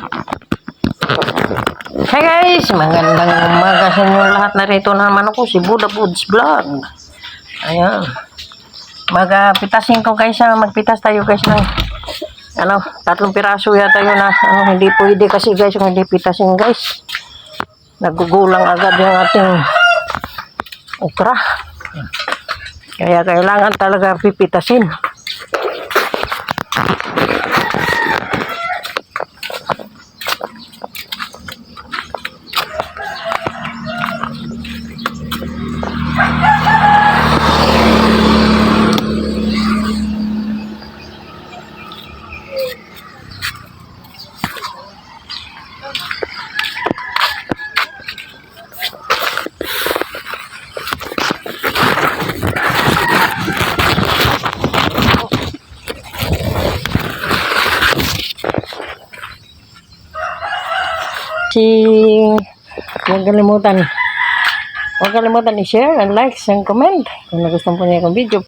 Hey guys, magandang umaga sa inyo lahat. Narito naman ako, si Buddha Foods Vlog. Ayan. Magpitasin ko guys, magpitas tayo guys ng 3 piraso yata yun hindi pwede kasi guys kung hindi pitasin guys. Nagugulang agad yung ating okra. Kaya kailangan talaga pipitasin. Huwag kalimutan i-share and like and comment kung nagustuhan po niyo yung video.